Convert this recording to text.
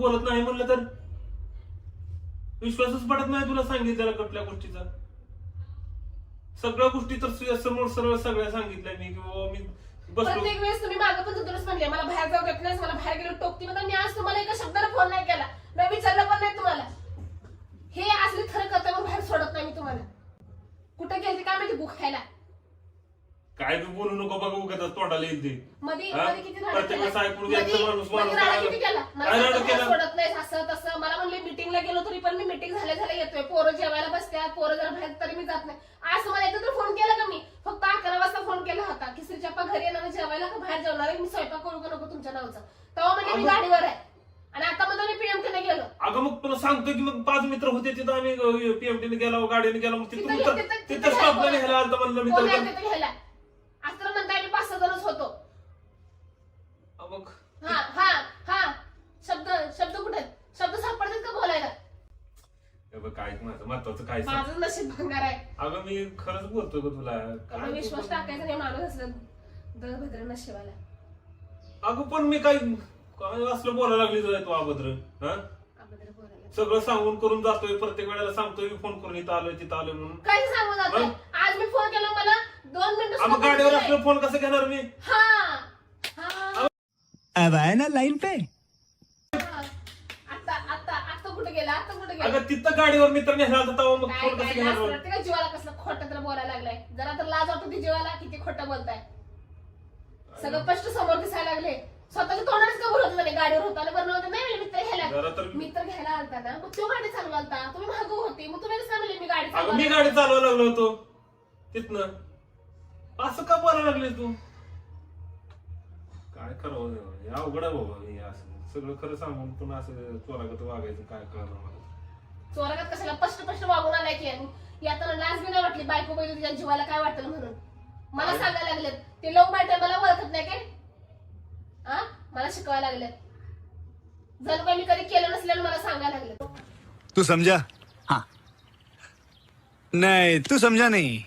बोलत नाही म्हणलं तर विश्वासच पडत नाही तुला सांगितलेला कुठल्या गोष्टीचा. सगळ्या गोष्टी तर समोर सरळ सगळ्या सांगितल्या मी की बाबा मी बसलो. प्रत्येक वेळेस तुम्ही मागं पण तुलाच म्हणले मला बाहेर जाऊ देत नाही, मला बाहेर गेलो टोकती. मग मी आज तुम्हाला एका शब्दाने फोन नाही केला, मी विचारलं पण नाही तुम्हाला. हे असले थर करता मग बाहेर सोडत नाही मी तुम्हाला. कुठं गेलते काय माहिती भूक खायला. काय बी बोलू नको बघा उगाच तोंडाला येईल ते. मध्ये किती प्रत्येक वेळेस ऐकून घ्यायचं माणूस किती केला मला सोडत नाही असं तसं. मला म्हणले मीटिंगला गेलो तरी पण मी मीटिंग झाल्या येतोय, पोरं जेवायला बसत्या, पोरं जरा बाहेर तरी मी जात नाही. आज मला एकदा तर फोन केला का मी फक्त 11 वाजता फोन केला होता की श्रीचप्पा घरी येणार जेवायला का बाहेर जेवणार आहे, मी स्वयंपाक करू का नको तुमच्या नावचा. तेव्हा म्हणजे मी गाडीवर आहे आणि आता म्हणजे मी पीएमटीने गेलो. अगं मग तुला सांगतोय की मग 5 मित्र होते तिथं आम्ही पीएमटीने गेलो, गाडीने गेलो, मग तिथं स्टॉपला घ्यायला आलं म्हणलं मित्र घ्यायला. आज तर म्हणता आम्ही 5-6 जणच होतो. मग हा हा हा शब्द कुठे शब्द सापडतात का बोलायला. काय माझं महत्वाचं काय माझं नशीब भंगार आहे. अगं मी खरंच बोलतोय का तुला. विश्वास टाकायचा नाही माणूस असलं दळभद्र नशिबाला. अगं पण मी काय असलं बोलायला लागली तू अभद्र. अभद्र बोलायला सगळं सांगून करून जातोय, प्रत्येक वेळेला सांगतोय मी फोन करून इथं आलोय तिथं आलोय म्हणून. काय सांगू जातोय. आज मी फोन केला मला 2 मिनिटं. मग गाडीवर असलं फोन कसं घेणार मी. अब आए ना लाइन पे. आता कुठे गेला अगं तिथं गाडीवर मित्र न्यायला आलता तेव्हा मग फोन कसं घेणार. काय जीवाला कसलं खोटं तर बोलायला लागलाय. जरा तर लाज वाटतो ती जीवाला किती खोटं बोलताय. सगळं स्पष्ट समोर दिसायला लागले. स्वतःच्या तोंडानेच कबूल होत नाही. गाडीवर होता बरं नव्हतं नाही मित्र घ्यायला. मित्र घ्यायला आलता ना मग तो गाडी चालवालता, तुम्ही मागं होती, मग तुम्ही सांगले मी गाडी अगं मी गाडी चालवायला लागलो होतो तिथनं. असं का बोलायला लागले तू. काय करावं अवघड आहे बाबा. हे असं सगळं खरं सांगून पण असं चोरागत वागायचं काय कळलं मला. चोरागत कशाला स्पष्ट वागून आलाय की आता लाज बी नाही वाटली. बायको बैल तुझ्या जीवाला काय वाटलं म्हणून मला सांगायला लागले. ते लोक बायटा मला ओळखत नाही काय. मला शिकवायला लागले. जणू काही मी कधी केलं नसल्यानं मला सांगायला लागले. तू समझा. हाँ नहीं तू समझा नहीं.